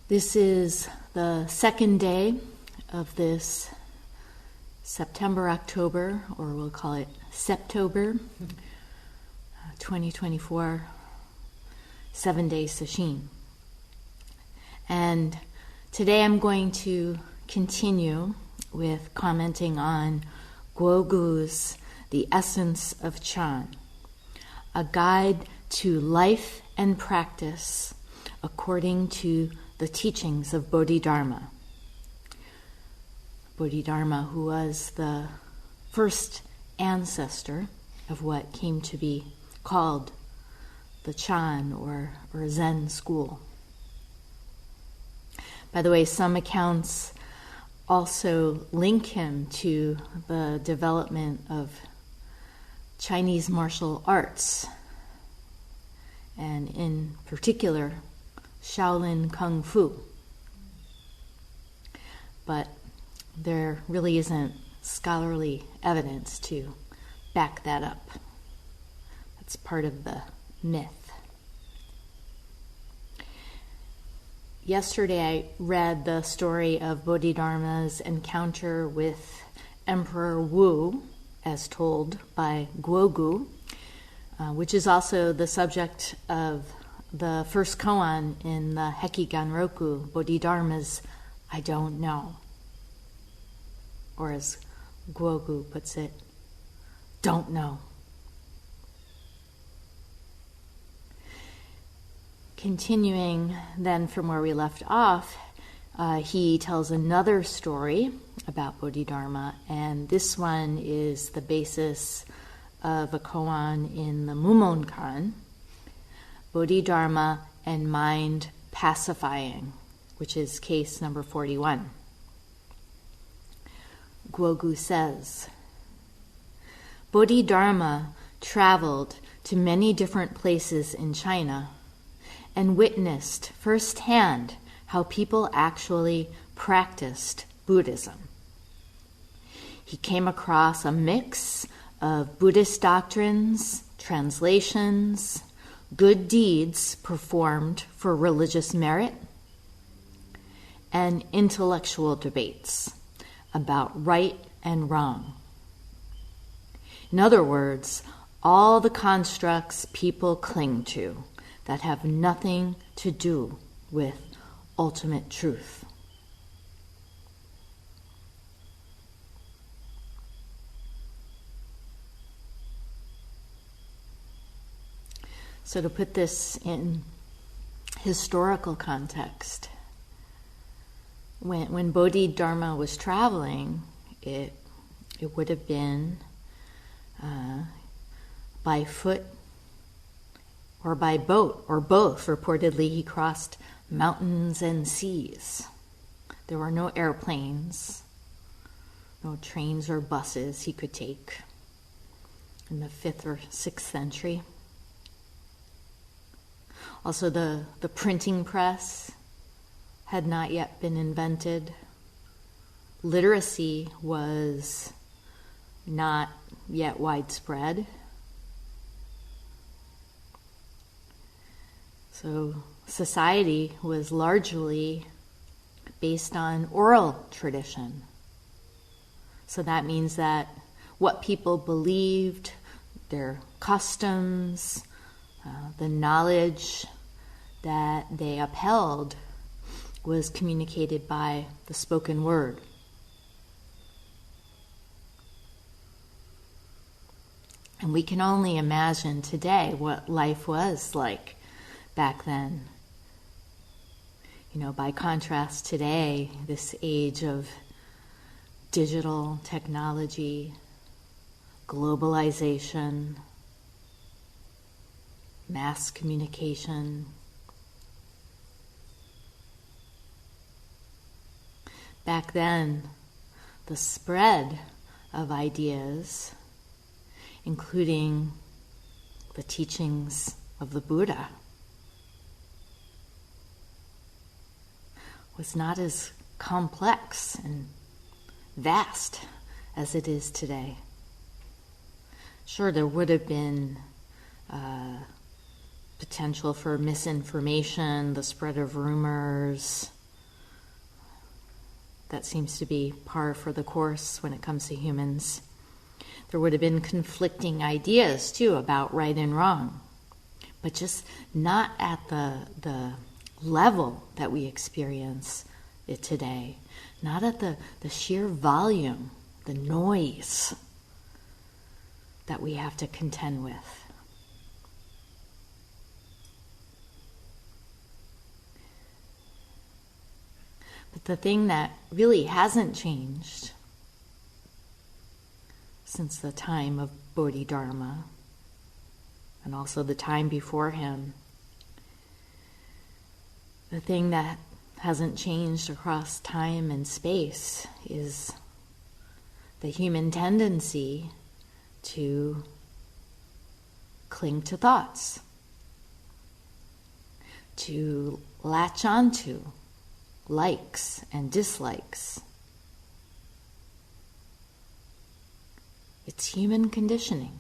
This is the second day of this September-October, or we'll call it Septober, 2024 7-day sesshin. And today I'm going to continue with commenting on Guogu's The Essence of Chan, a guide to life and practice according to the teachings of Bodhidharma. Bodhidharma, who was the first ancestor of what came to be called the Chan or Zen school. By the way, some accounts also link him to the development of Chinese martial arts, and in particular, Shaolin Kung Fu. But there really isn't scholarly evidence to back that up. That's part of the myth. Yesterday I read the story of Bodhidharma's encounter with Emperor Wu, as told by Guogu, which is also the subject of the first koan in the Hekiganroku, Bodhidharma's I don't know. Or as Guogu puts it, don't know. Continuing then from where we left off, he tells another story about Bodhidharma, and this one is the basis of a koan in the Mumonkan, Bodhidharma and Mind Pacifying, which is case number 41. Guogu says, Bodhidharma traveled to many different places in China and witnessed firsthand how people actually practiced Buddhism. He came across a mix of Buddhist doctrines, translations, good deeds performed for religious merit, and intellectual debates about right and wrong. In other words, all the constructs people cling to that have nothing to do with ultimate truth. So to put this in historical context, when Bodhidharma was traveling, it would have been by foot or by boat, or both. Reportedly, he crossed mountains and seas. There were no airplanes, no trains or buses he could take in the 5th or 6th century. Also, the printing press had not yet been invented. Literacy was not yet widespread. So society was largely based on oral tradition. So that means that what people believed, their customs, the knowledge that they upheld was communicated by the spoken word. And we can only imagine today what life was like back then. You know, by contrast today, this age of digital technology, globalization, mass communication. Back then, the spread of ideas, including the teachings of the Buddha, was not as complex and vast as it is today. Sure, there would have been potential for misinformation, the spread of rumors, That seems to be par for the course when it comes to humans. There would have been conflicting ideas, too, about right and wrong, but just not at the level that we experience it today, not at the sheer volume, the noise that we have to contend with. But the thing that really hasn't changed since the time of Bodhidharma, and also the time before him, the thing that hasn't changed across time and space is the human tendency to cling to thoughts, to latch onto likes and dislikes. It's human conditioning.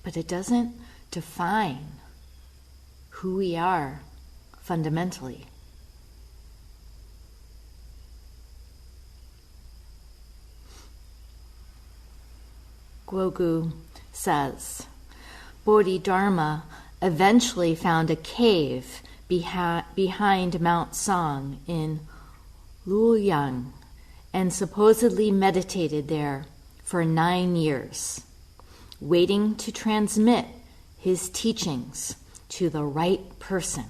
But it doesn't define who we are fundamentally. Guogu says, Bodhidharma eventually found a cave behind Mount Song in Luoyang and supposedly meditated there for 9 years, waiting to transmit his teachings to the right person.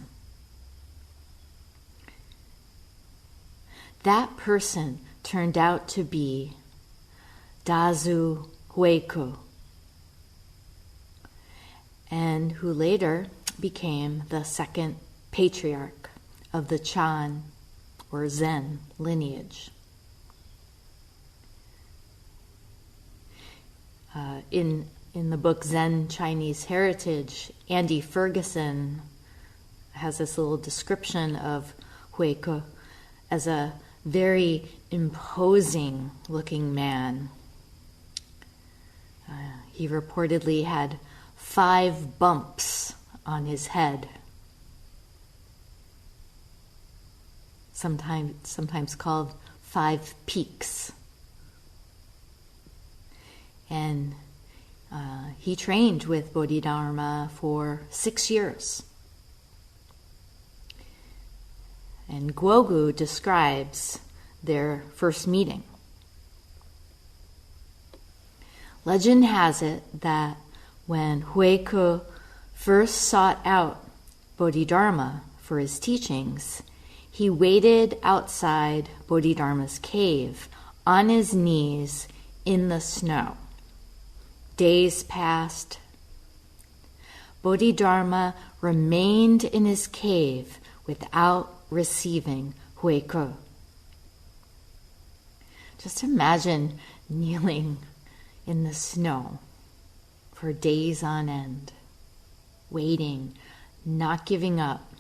That person turned out to be Dazu Hueku, and who later became the second patriarch of the Chan or Zen lineage. In the book Zen Chinese Heritage, Andy Ferguson has this little description of Hueku as a very imposing looking man. He reportedly had 5 bumps on his head, sometimes called 5 peaks. And he trained with Bodhidharma for 6 years. And Guogu describes their first meeting. Legend has it that when Hueku first sought out Bodhidharma for his teachings, he waited outside Bodhidharma's cave on his knees in the snow. Days passed. Bodhidharma remained in his cave without receiving Hueku. Just imagine kneeling in the snow for days on end, waiting, not giving up,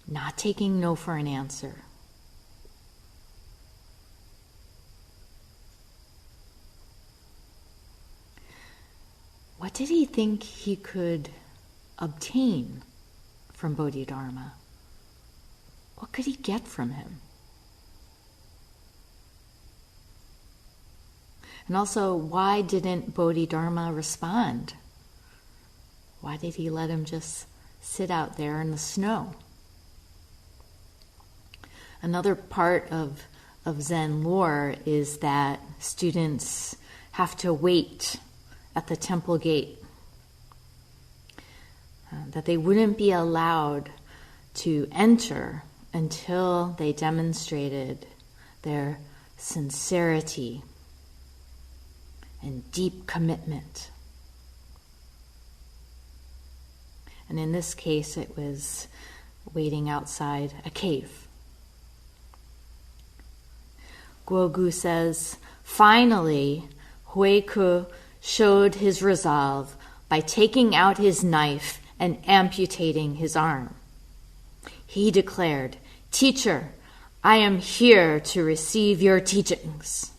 not taking no for an answer. What did he think he could obtain from Bodhidharma? What could he get from him? And also, why didn't Bodhidharma respond? Why did he let him just sit out there in the snow? Another part of Zen lore is that students have to wait at the temple gate, that they wouldn't be allowed to enter until they demonstrated their sincerity and deep commitment. And in this case, it was waiting outside a cave. Guogu says, finally, Hueku showed his resolve by taking out his knife and amputating his arm. He declared, "Teacher, I am here to receive your teachings."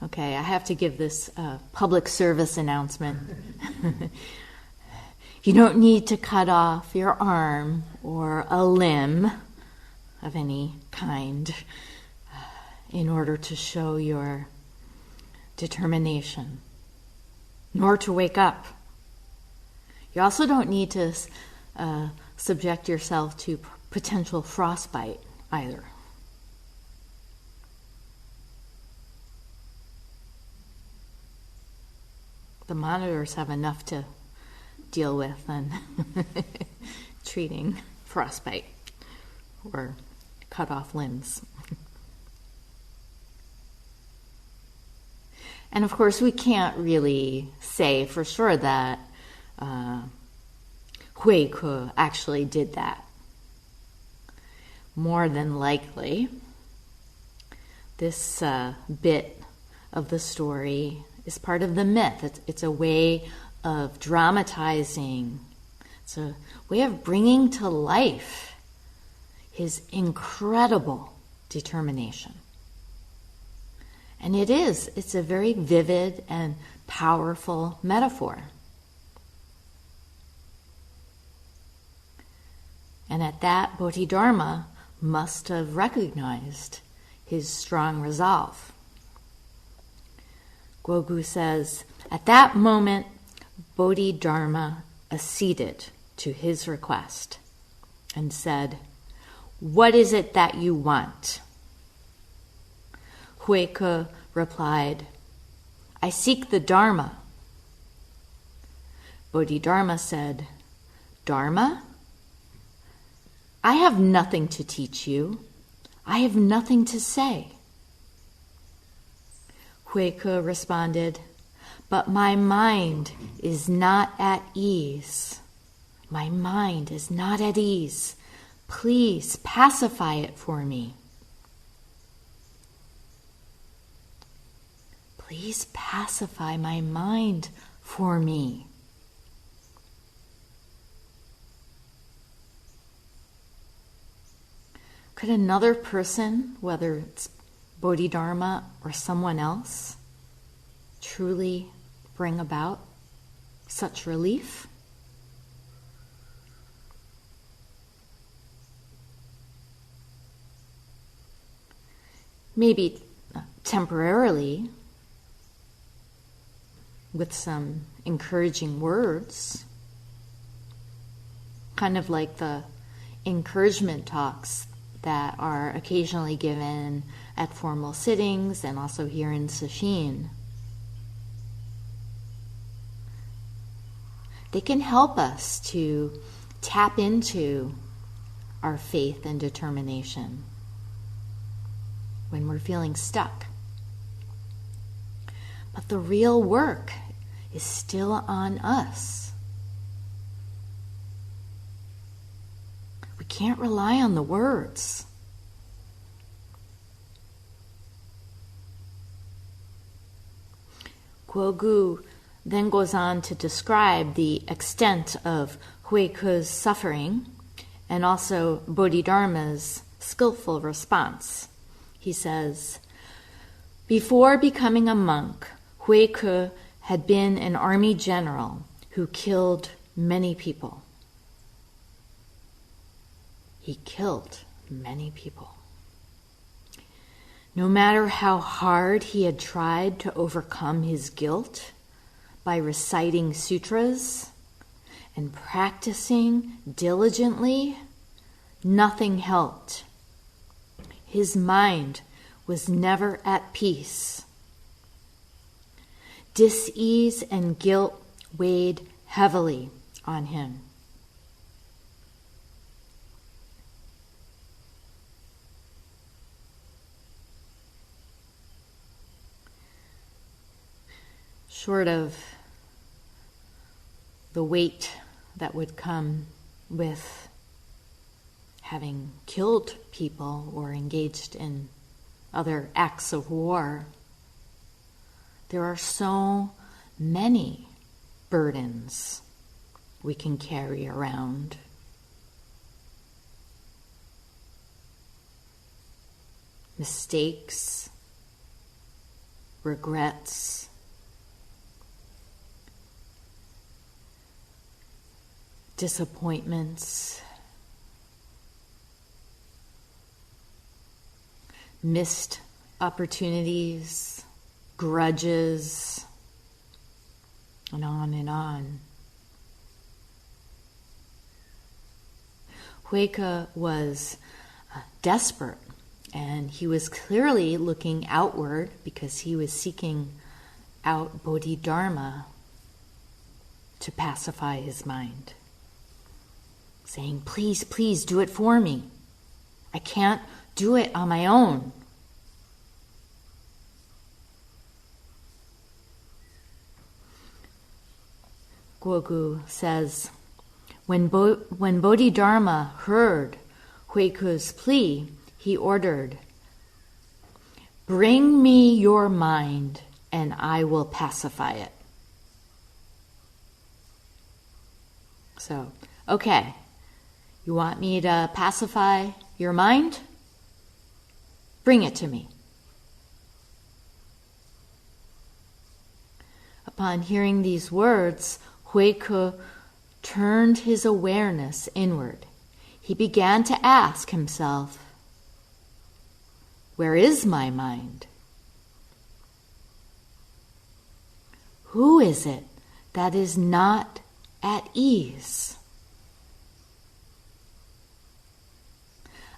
Okay, I have to give this public service announcement. You don't need to cut off your arm or a limb of any kind in order to show your determination, nor to wake up. You also don't need to subject yourself to potential frostbite either. The monitors have enough to deal with than treating frostbite or cut off limbs. And of course, we can't really say for sure that Hui Ke actually did that. More than likely, this bit of the story is part of the myth. It's a way of dramatizing. It's a way of bringing to life his incredible determination. And it's a very vivid and powerful metaphor. And at that, Bodhidharma must have recognized his strong resolve. Guogu says, at that moment, Bodhidharma acceded to his request and said, "What is it that you want?" Hui Ke replied, "I seek the Dharma." Bodhidharma said, "Dharma? I have nothing to teach you. I have nothing to say." Hui Ke responded, "But my mind is not at ease. My mind is not at ease. Please pacify it for me." Please pacify my mind for me. Could another person, whether it's Bodhidharma or someone else, truly bring about such relief? Maybe temporarily, with some encouraging words, kind of like the encouragement talks that are occasionally given at formal sittings and also here in Sesshin. They can help us to tap into our faith and determination when we're feeling stuck. But the real work is still on us. We can't rely on the words. Guogu then goes on to describe the extent of Hui Ke's suffering and also Bodhidharma's skillful response. He says, "Before becoming a monk, Hui Ke had been an army general who killed many people." He killed many people. No matter how hard he had tried to overcome his guilt by reciting sutras and practicing diligently, nothing helped. His mind was never at peace. Dis-ease and guilt weighed heavily on him. Short of the weight that would come with having killed people or engaged in other acts of war, there are so many burdens we can carry around. Mistakes, regrets, disappointments, missed opportunities, grudges, and on and on. Huike was desperate, and he was clearly looking outward because he was seeking out Bodhidharma to pacify his mind, saying, "Please, please do it for me. I can't do it on my own." Guogu says, when Bodhidharma heard Huike's plea, he ordered, "Bring me your mind and I will pacify it." So, okay, you want me to pacify your mind? Bring it to me. Upon hearing these words, Huike turned his awareness inward. He began to ask himself, "Where is my mind? Who is it that is not at ease?"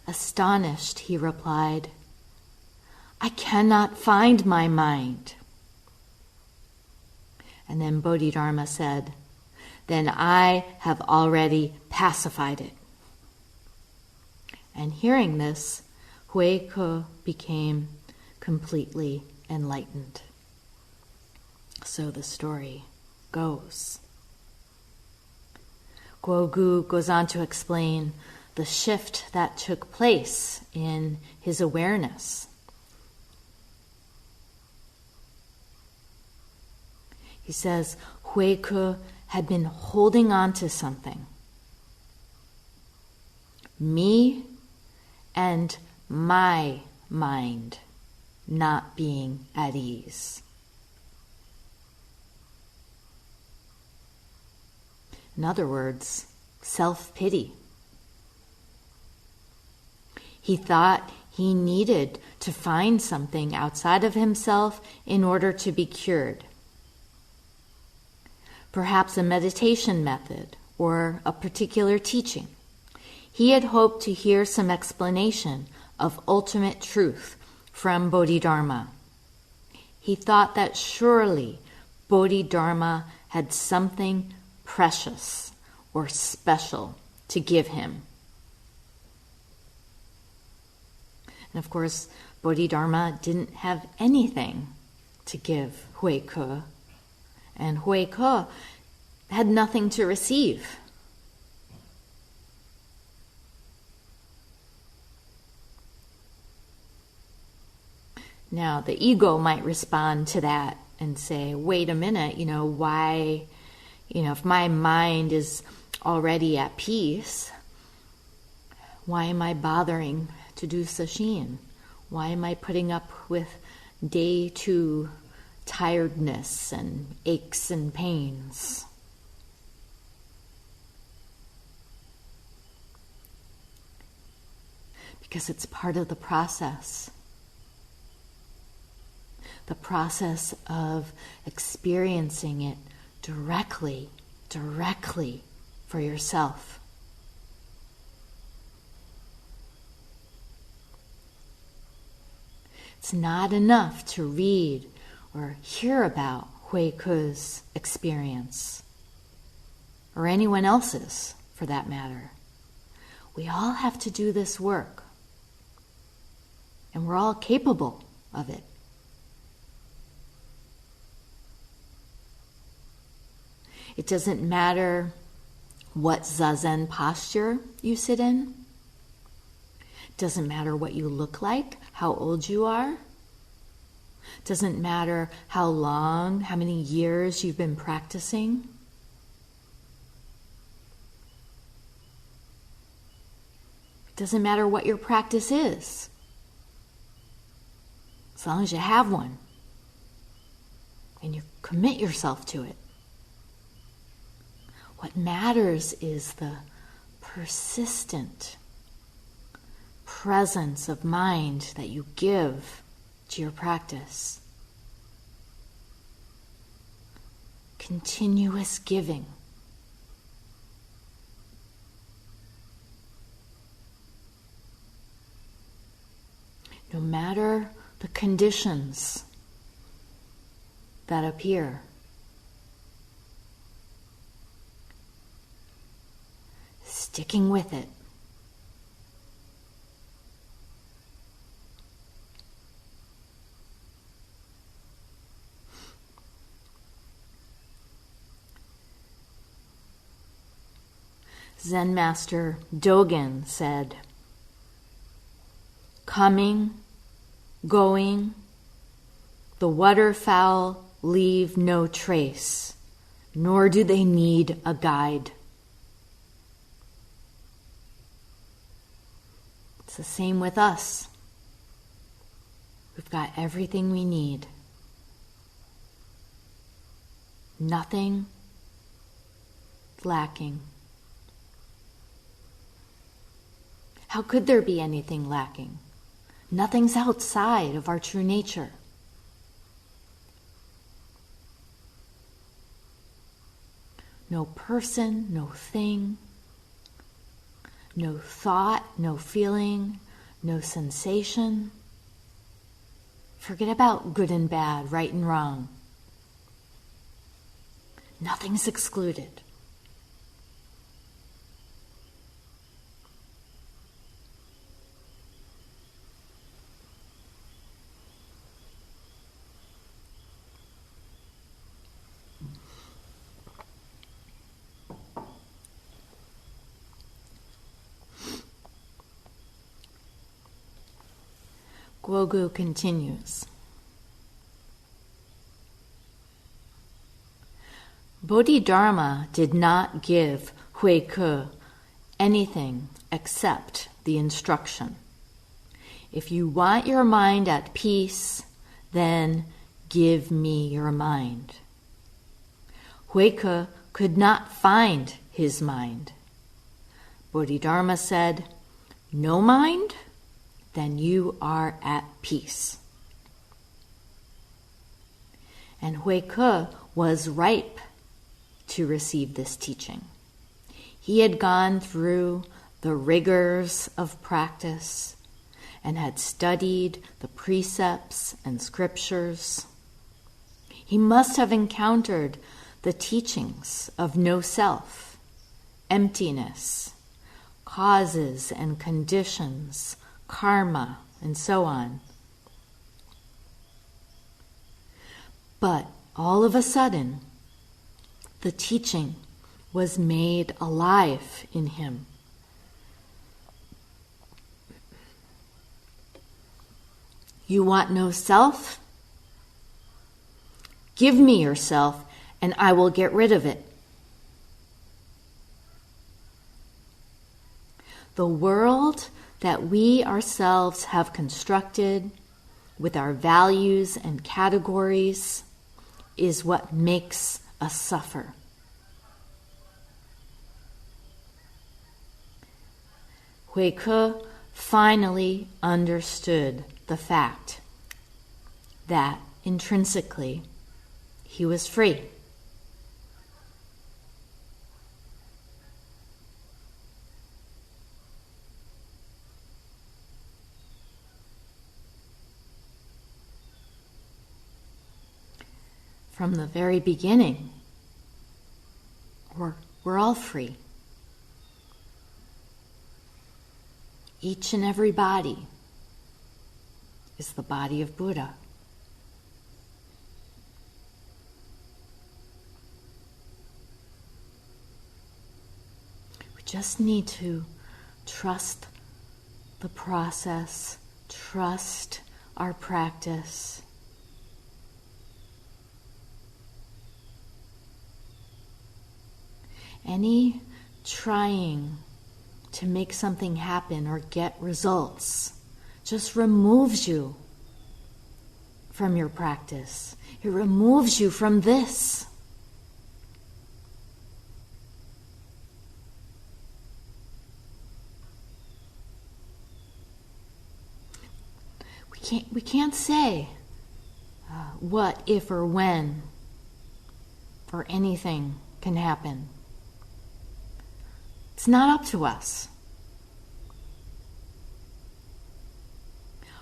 Astonished, he replied, "I cannot find my mind." And then Bodhidharma said, "Then I have already pacified it." And hearing this, Huike became completely enlightened. So the story goes. Guogu goes on to explain the shift that took place in his awareness. He says Huike had been holding on to something. Me and my mind not being at ease. In other words, self-pity. He thought he needed to find something outside of himself in order to be cured. Perhaps a meditation method or a particular teaching. He had hoped to hear some explanation of ultimate truth from Bodhidharma. He thought that surely Bodhidharma had something precious or special to give him. And of course, Bodhidharma didn't have anything to give Huike, and Huike had nothing to receive. Now, the ego might respond to that and say, wait a minute, why, if my mind is already at peace, why am I bothering to do sesshin? Why am I putting up with day 2 tiredness and aches and pains? Because it's part of the process. The process of experiencing it directly for yourself. It's not enough to read or hear about Huike's experience, or anyone else's for that matter. We all have to do this work, and we're all capable of it. It doesn't matter what zazen posture you sit in. It doesn't matter what you look like, how old you are. It doesn't matter how many years you've been practicing. It doesn't matter what your practice is, as long as you have one. and you commit yourself to it. What matters is the persistent presence of mind that you give to your practice. Continuous giving. No matter the conditions that appear, sticking with it. Zen master Dogen said, "Coming, going, the waterfowl leave no trace, nor do they need a guide." It's the same with us. We've got everything we need. Nothing lacking. How could there be anything lacking? Nothing's outside of our true nature. No person, no thing, no thought, no feeling, no sensation. Forget about good and bad, right and wrong. Nothing's excluded. Guogu continues. Bodhidharma did not give Huike anything except the instruction. If you want your mind at peace, then give me your mind. Huike could not find his mind. Bodhidharma said, "No mind? Then you are at peace." And Huike was ripe to receive this teaching. He had gone through the rigors of practice and had studied the precepts and scriptures. He must have encountered the teachings of no self, emptiness, causes and conditions, karma, and so on. But all of a sudden, the teaching was made alive in him. You want no self? Give me yourself, and I will get rid of it. The world that we ourselves have constructed with our values and categories is what makes us suffer. Huike finally understood the fact that intrinsically he was free. From the very beginning, we're all free. Each and every body is the body of Buddha. We just need to trust the process, trust our practice. Any trying to make something happen or get results just removes you from your practice. It removes you from this. We can't say what, if, or when, or anything can happen. It's not up to us.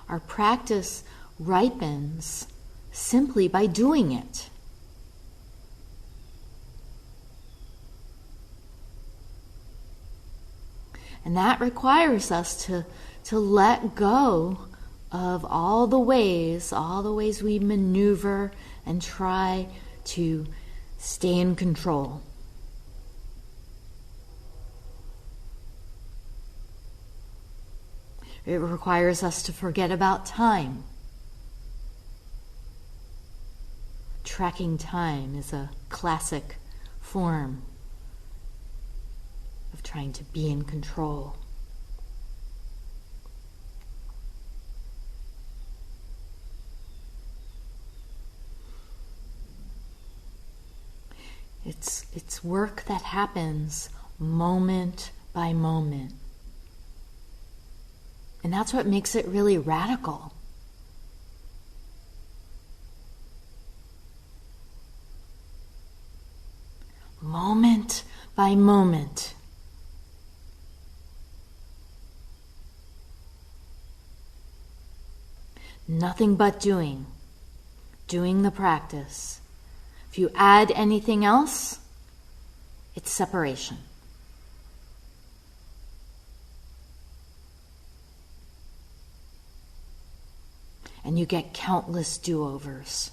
Our practice ripens simply by doing it. And that requires us to let go of all the ways we maneuver and try to stay in control. It requires us to forget about time. Tracking time is a classic form of trying to be in control. It's work that happens moment by moment. And that's what makes it really radical. Moment by moment. Nothing but doing the practice. If you add anything else, it's separation. And you get countless do-overs.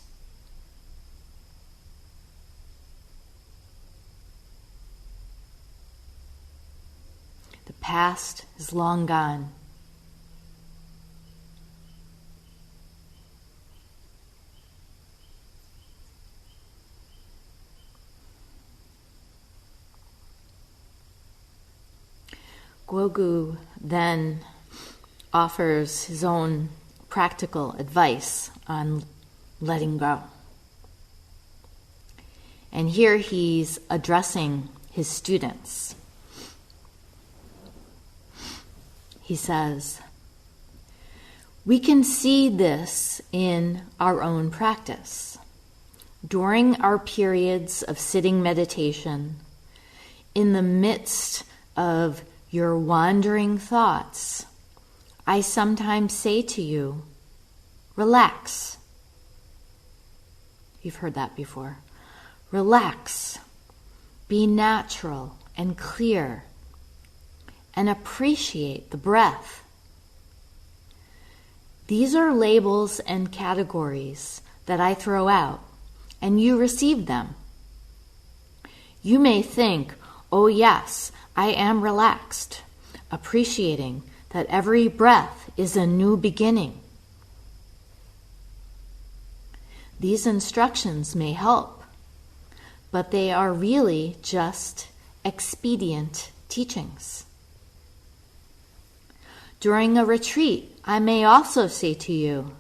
The past is long gone. Guogu then offers his own practical advice on letting go. And here he's addressing his students. He says, "We can see this in our own practice. During our periods of sitting meditation, in the midst of your wandering thoughts, I sometimes say to you, relax." You've heard that before. Relax, be natural and clear, and appreciate the breath. These are labels and categories that I throw out, and you receive them. You may think, oh yes, I am relaxed, appreciating that every breath is a new beginning. These instructions may help, but they are really just expedient teachings. During a retreat, I may also say to you,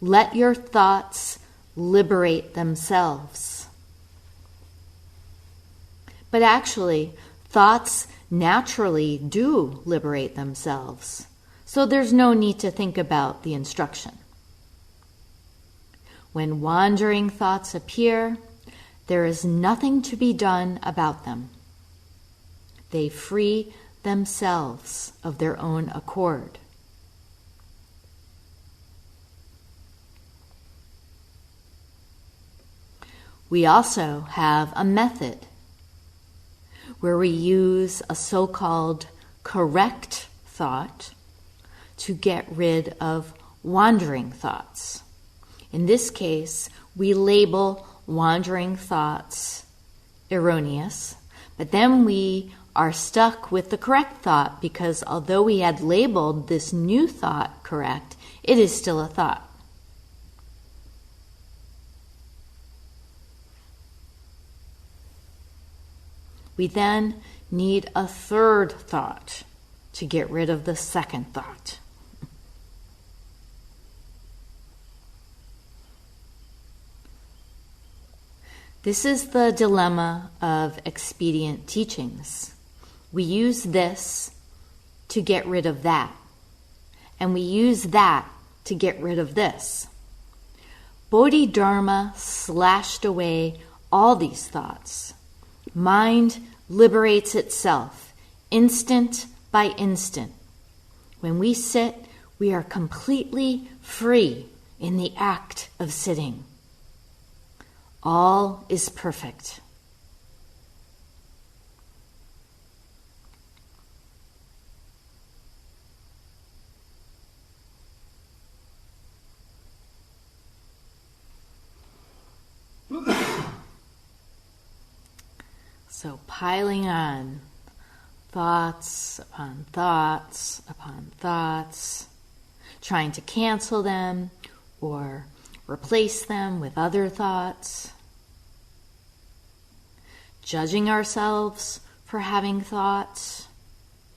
let your thoughts liberate themselves. But actually, thoughts naturally do liberate themselves, so there's no need to think about the instruction. When wandering thoughts appear, there is nothing to be done about them. They free themselves of their own accord. We also have a method where we use a so-called correct thought to get rid of wandering thoughts. In this case, we label wandering thoughts erroneous, but then we are stuck with the correct thought because although we had labeled this new thought correct, it is still a thought. We then need a third thought to get rid of the second thought. This is the dilemma of expedient teachings. We use this to get rid of that, and we use that to get rid of this. Bodhidharma slashed away all these thoughts. Mind liberates itself, instant by instant. When we sit, we are completely free in the act of sitting. All is perfect. So piling on thoughts upon thoughts upon thoughts, trying to cancel them or replace them with other thoughts, judging ourselves for having thoughts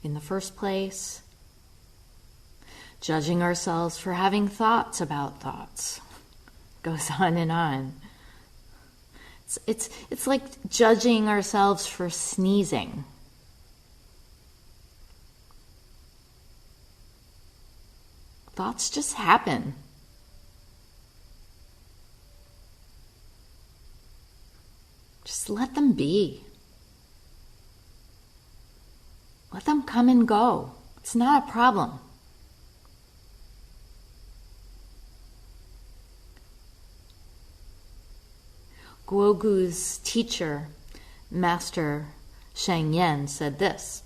in the first place, judging ourselves for having thoughts about thoughts. Goes on and on. It's like judging ourselves for sneezing. Thoughts just happen. Just let them be. Let them come and go. It's not a problem. Guogu's teacher, Master Sheng Yen, said this: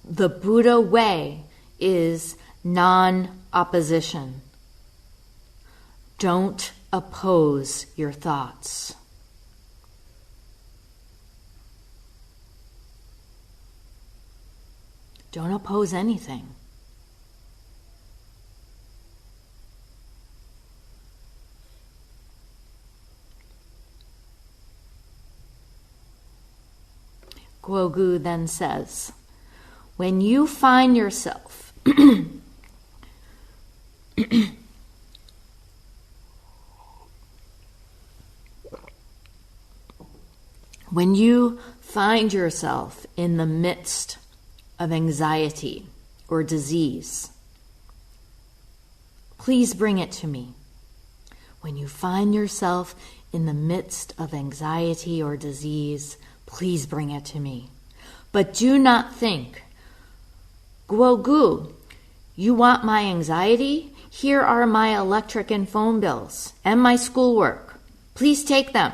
"The Buddha way is non-opposition. Don't oppose your thoughts." Don't oppose anything. Guogu then says, when you find yourself when you find yourself in the midst of anxiety or disease, please bring it to me. When you find yourself in the midst of anxiety or disease, please bring it to me. But do not think, Guogu, you want my anxiety? Here are my electric and phone bills and my schoolwork. Please take them.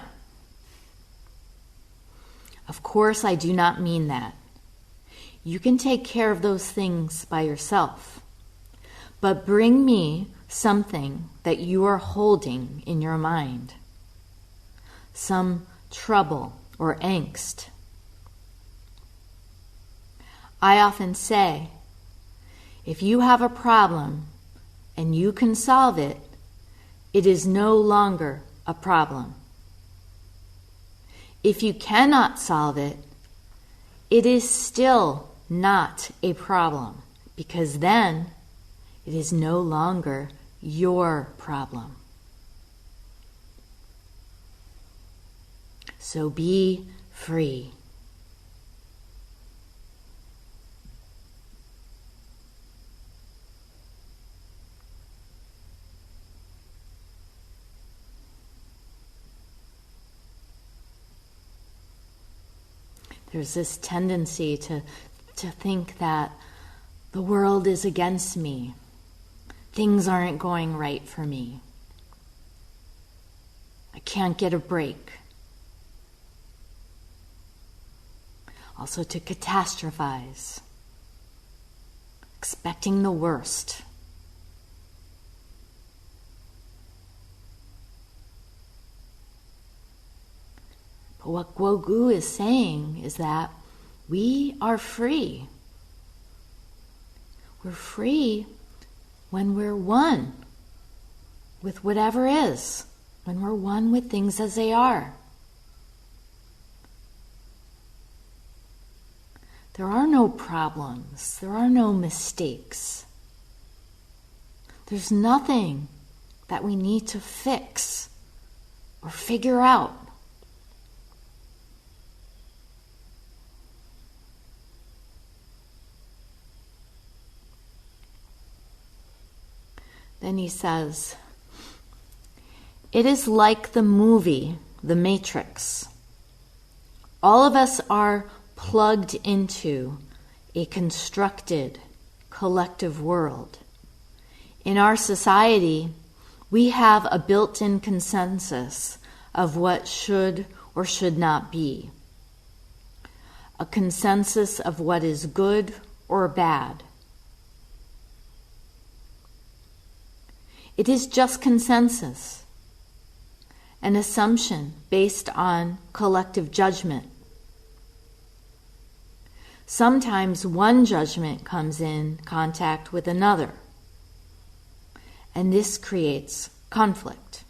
Of course, I do not mean that. You can take care of those things by yourself. But bring me something that you are holding in your mind. Some trouble or angst. I often say, if you have a problem and you can solve it, it is no longer a problem. If you cannot solve it, it is still not a problem, because then it is no longer your problem. So be free. There's this tendency to think that the world is against me. Things aren't going right for me. I can't get a break. Also to catastrophize, expecting the worst. But what Guogu is saying is that we are free. We're free when we're one with whatever is, when we're one with things as they are. There are no problems. There are no mistakes. There's nothing that we need to fix or figure out. Then he says, "It is like the movie, The Matrix. All of us are plugged into a constructed collective world. In our society, we have a built-in consensus of what should or should not be, a consensus of what is good or bad. It is just consensus, an assumption based on collective judgment. Sometimes one judgment comes in contact with another, and this creates conflict.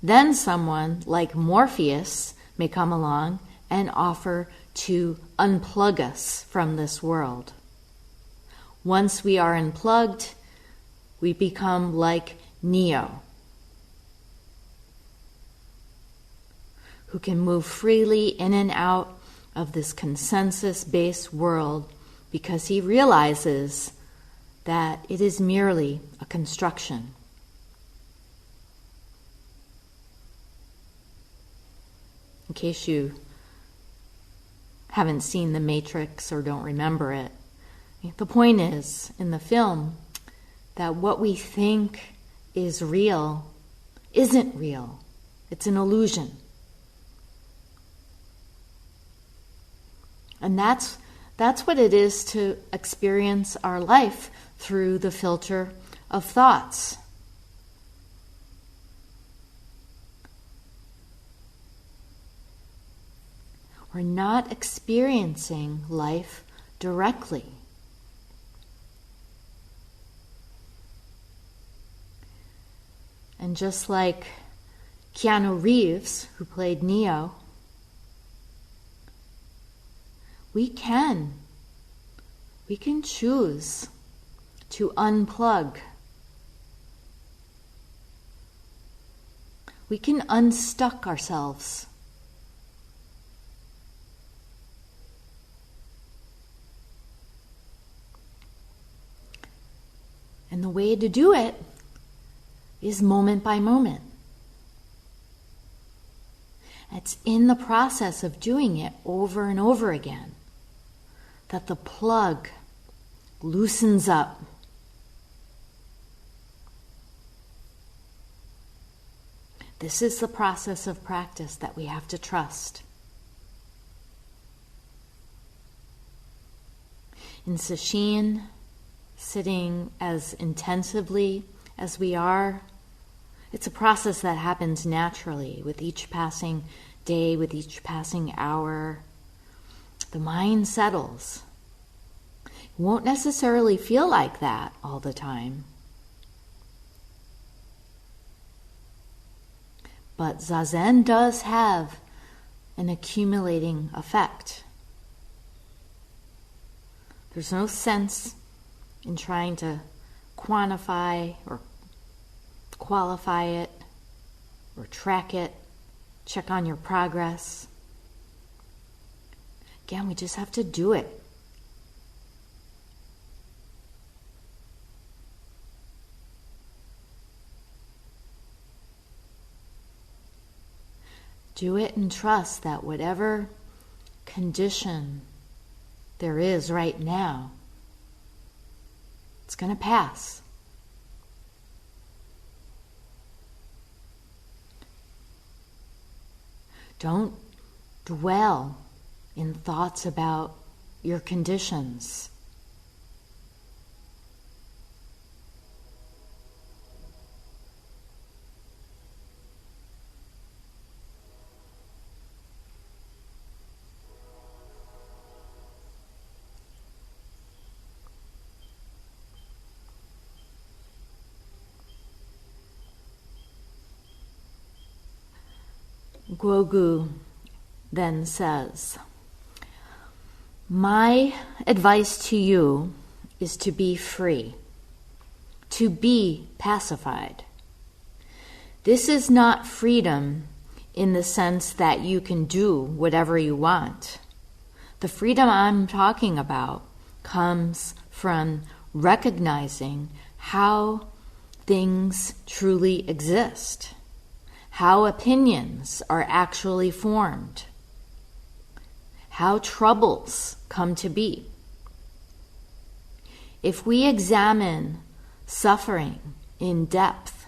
Then someone like Morpheus may come along and offer to unplug us from this world. Once we are unplugged, we become like Neo, who can move freely in and out of this consensus-based world because he realizes that it is merely a construction. In case you haven't seen The Matrix or don't remember it, the point is, in the film, that what we think is real isn't real. It's an illusion. And that's what it is to experience our life through the filter of thoughts. We're not experiencing life directly. And just like Keanu Reeves, who played Neo, we can choose to unplug. We can unstuck ourselves. And the way to do it is moment by moment. It's in the process of doing it over and over again that the plug loosens up. This is the process of practice that we have to trust. In Sesshin, sitting as intensively as we are, it's a process that happens naturally with each passing day, with each passing hour. The mind settles. It won't necessarily feel like that all the time. But Zazen does have an accumulating effect. There's no sense in trying to quantify or qualify it or track it, check on your progress. Again, we just have to do it. Do it and trust that whatever condition there is right now, it's going to pass. Don't dwell in thoughts about your conditions. Guogu then says, "My advice to you is to be free, to be pacified. This is not freedom in the sense that you can do whatever you want. The freedom I'm talking about comes from recognizing how things truly exist, how opinions are actually formed, how troubles come to be. If we examine suffering in depth,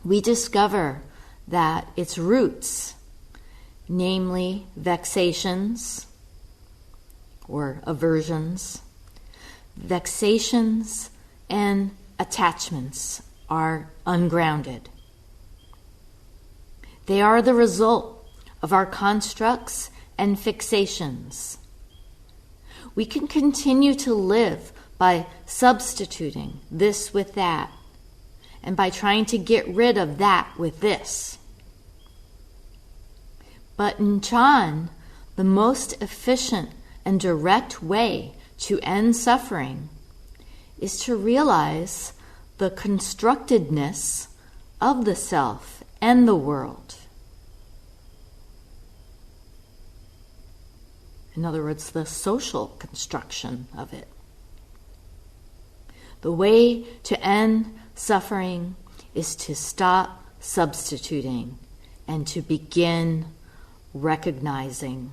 we discover that its roots, namely vexations or aversions, vexations and attachments, are ungrounded. They are the result of our constructs and fixations. We can continue to live by substituting this with that, and by trying to get rid of that with this. But in Chan, the most efficient and direct way to end suffering is to realize the constructedness of the self and the world. In other words, the social construction of it. The way to end suffering is to stop substituting and to begin recognizing.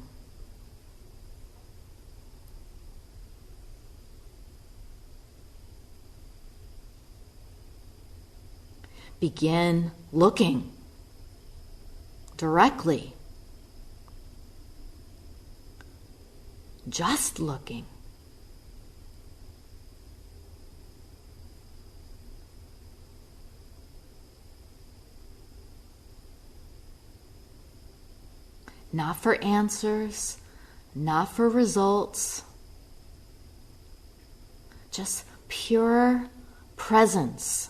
Begin looking directly. Just looking. Not for answers, not for results, just pure presence.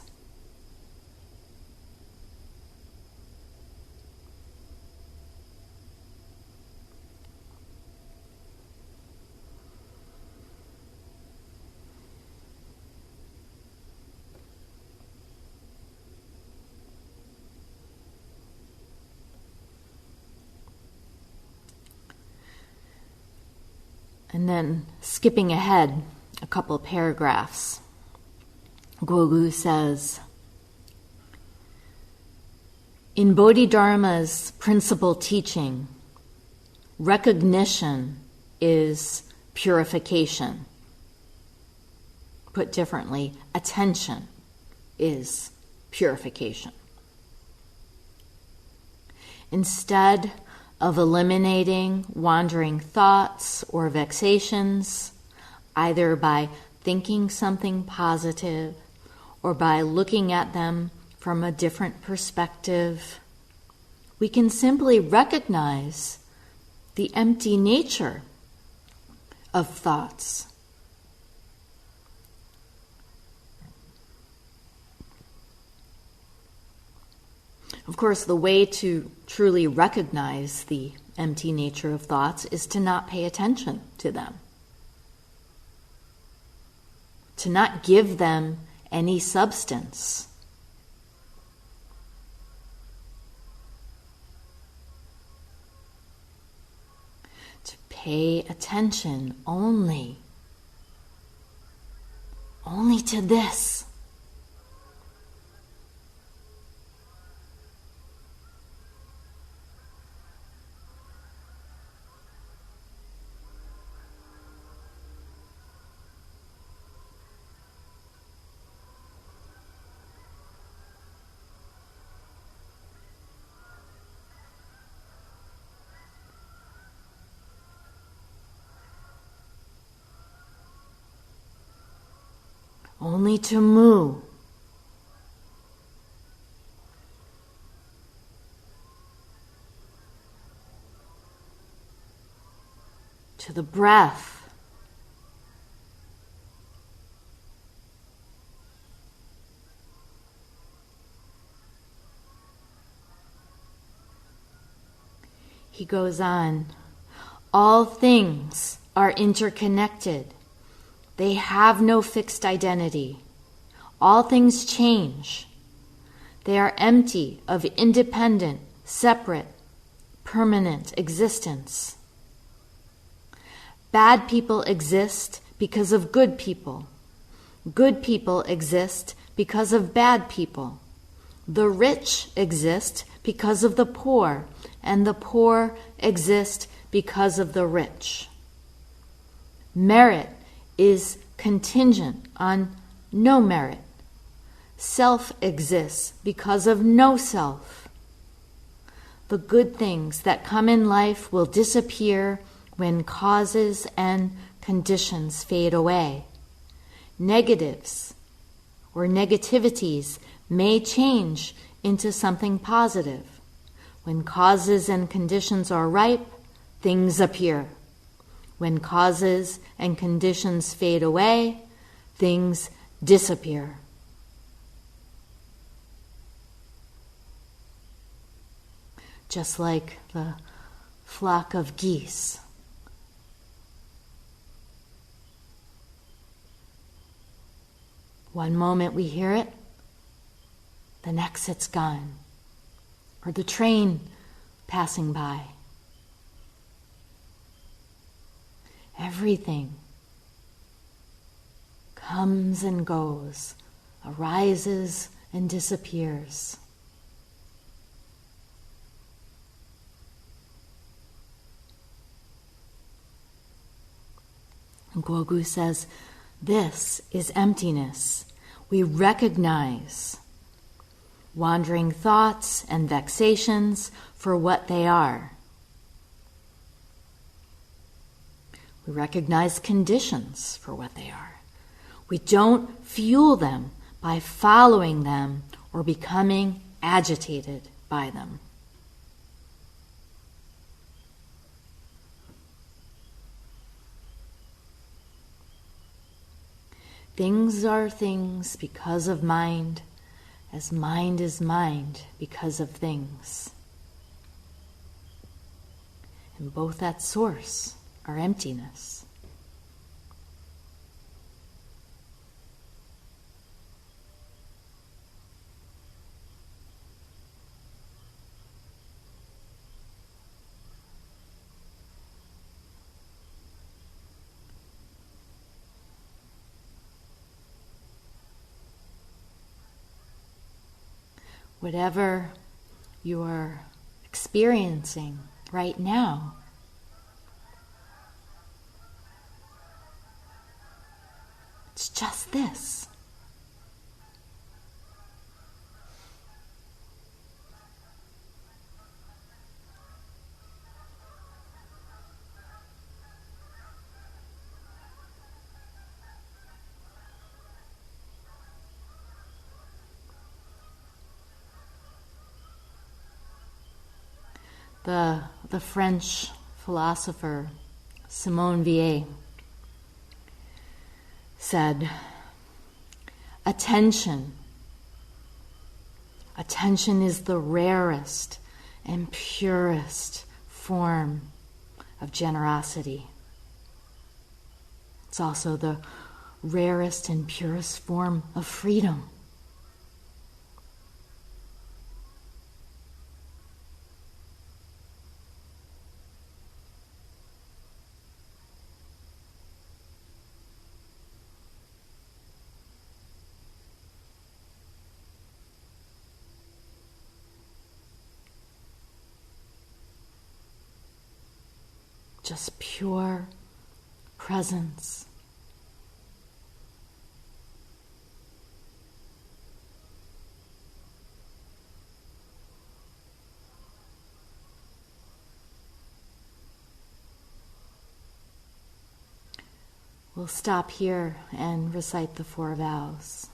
And then skipping ahead a couple of paragraphs, Guogu says, in Bodhidharma's principal teaching, recognition is purification. Put differently, attention is purification. Instead of eliminating wandering thoughts or vexations, either by thinking something positive or by looking at them from a different perspective, we can simply recognize the empty nature of thoughts. Of course, the way to truly recognize the empty nature of thoughts is to not pay attention to them, to not give them any substance. To pay attention only to this. Only to move. To the breath. He goes on, all things are interconnected. They have no fixed identity. All things change. They are empty of independent, separate, permanent existence. Bad people exist because of good people. Good people exist because of bad people. The rich exist because of the poor, and the poor exist because of the rich. Merit is contingent on no merit. Self exists because of no self. The good things that come in life will disappear when causes and conditions fade away. Negatives or negativities may change into something positive. When causes and conditions are ripe, things appear. When causes and conditions fade away, things disappear. Just like the flock of geese. One moment we hear it, the next it's gone. Or the train passing by. Everything comes and goes, arises and disappears. And Guogu says, this is emptiness. We recognize wandering thoughts and vexations for what they are. We recognize conditions for what they are. We don't fuel them by following them or becoming agitated by them. Things are things because of mind, as mind is mind because of things. And both at source are emptiness. Whatever you're experiencing right now, it's just this. The French philosopher Simone Weil said, attention is the rarest and purest form of generosity. It's also the rarest and purest form of freedom. Just pure presence. We'll stop here and recite the 4 vows.